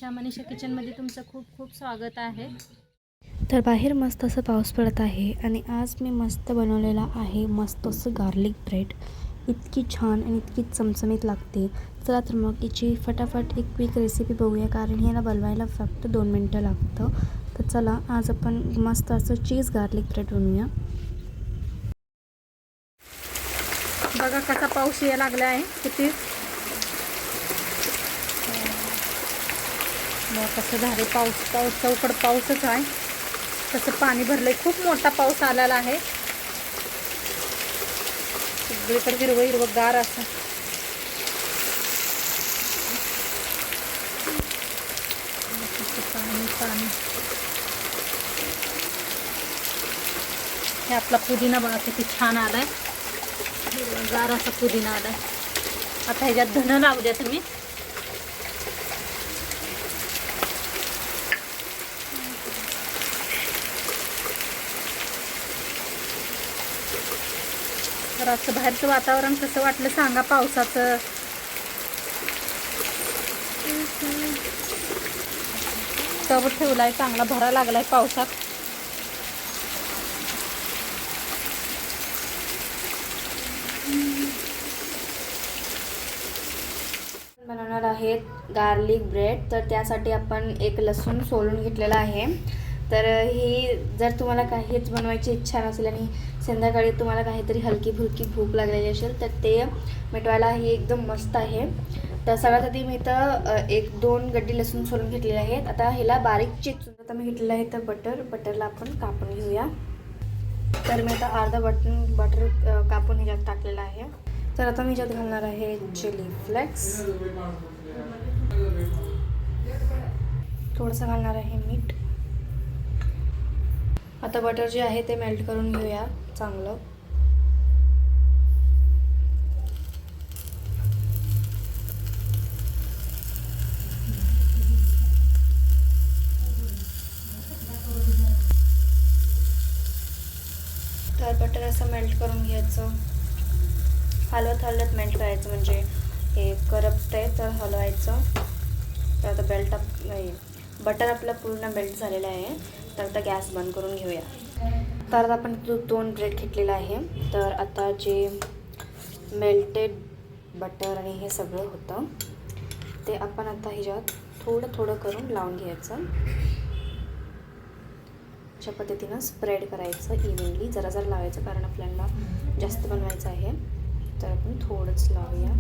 मनीषा किचनमध्ये तुमचं खूप खूप स्वागत आहे। तर बाहेर मस्त असं पाऊस पडत आहे आणि आज मी मस्त बनवलेला आहे मस्त असं गार्लिक ब्रेड। इतकी छान आणि इतकी चमचमीत लागते। चला तर मग याची फटाफट एक क्विक रेसिपी बघूया, कारण ह्याला बनवायला फक्त 2 मिनटं लागतं। तर चला आज आपण मस्त असं चीज गार्लिक ब्रेड बनवूया। बघा कसा पाऊस यायला लागला आहे, किती कसं झाले पाऊस चौकड पाऊसच आहे। तसं पाणी भरलंय, खूप मोठा पाऊस आलेला आहे। सगळीकडे हिरवं हिरवं गार असं पाणी। हे आपला पुदिना बघा किती छान आलाय, गार असा पुदिना आलाय। आता ह्याच्यात धन लावू द्या तुम्ही। तर असं बाहेरचं वातावरण कसं वाटलं सांगा पावसाचं। टब ठेवलाय, चांगला भरा लागलाय पावसात। बनवणार आहेत गार्लिक ब्रेड। तर त्यासाठी आपण एक लसूण सोलून घेतलेला आहे। तर ही जर तुम्हाला काहीच बनवायची इच्छा नसेल आणि संध्याकाळी तुम्हाला काहीतरी हलकी फुलकी भूक लागलेली असेल तर ते मिटवायला ही एकदम मस्त आहे। तर सगळ्यात आधी मी इथं 1-2 गड्डी लसूण सोलून घेतलेले आहेत। आता ह्याला बारीक चेचून आता मी घेतलेलं आहे तर बटरला आपण कापून घेऊया। तर मी आता अर्धा बटर कापून ह्याच्यात टाकलेला आहे। तर आता मी ह्याच्यात घालणार आहे चिली फ्लेक्स, थोडंसं घालणार आहे मीठ। आता बटर जे आहे ते मेल्ट करून घेऊया चांगलं। तर बटर असं मेल्ट करून घ्यायचं, हलवत मेल्ट करायचं, म्हणजे हे करपतंय तर हलवायचं। तर आता बटर आपलं पूर्ण मेल्ट झालेलं आहे। तर आता गॅस बंद करून घेऊया। तर आपण 2 ब्रेड घेतलेला आहे। तर आता जे मेल्टेड बटर आणि हे सगळं होतं ते आपण आता ह्याच्यात थोडं थोडं करून लावून घ्यायचं। अशा पद्धतीनं स्प्रेड करायचं इव्हनली, जरा जरा लावायचं कारण आपल्याला जास्त बनवायचं आहे। तर आपण थोडंच लावूया।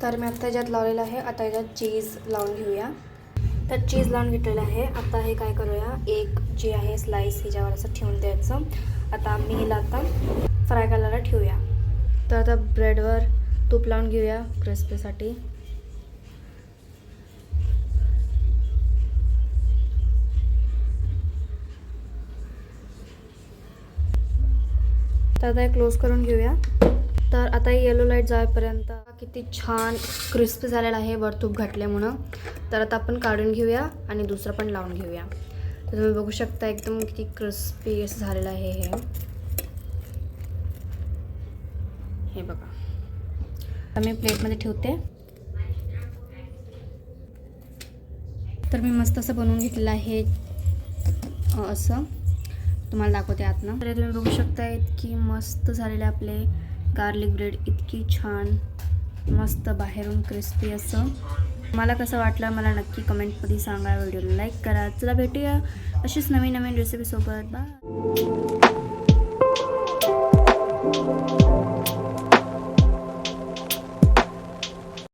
तर मी आता ह्याच्यात लावलेलं आहे। आता ह्याच्यात चीज लावून घेऊया। तर चीज लावून घेतलेलं आहे। आता हे काय करूया, एक जे आहे स्लाइस ह्याच्यावर असं ठेवून द्यायचं। आता आम्ही हिला आता फ्राय करायला ठेवूया। तर आता ब्रेडवर तूप लावून घेऊया क्रिस्पीसाठी। तर आता हे क्लोज करून घेऊया। तर आता येलो लाईट जाईपर्यंत किती छान क्रिस्पी झालेला आहे वर तूप घातल्यामुळं। तर आता आपण काढून घेऊया आणि दुसरं पण लावून घेऊया। तर तुम्ही बघू शकता एकदम किती क्रिस्पी असं झालेलं आहे हे बघा। आता मी प्लेटमध्ये ठेवते। तर मी मस्त असं बनवून घेतलेलं आहे, असं तुम्हाला दाखवते आतनं। तर तुम्ही बघू शकता इतकी मस्त झालेले आपले गार्लिक ब्रेड, इतकी छान मस्त बाहेरून क्रिस्पी असं। मला कसं वाटलं मला नक्की कमेंटमध्ये सांगा, व्हिडिओला लाईक करा। चला भेटूया अशीच नवीन रेसिपी सोबत। बाय।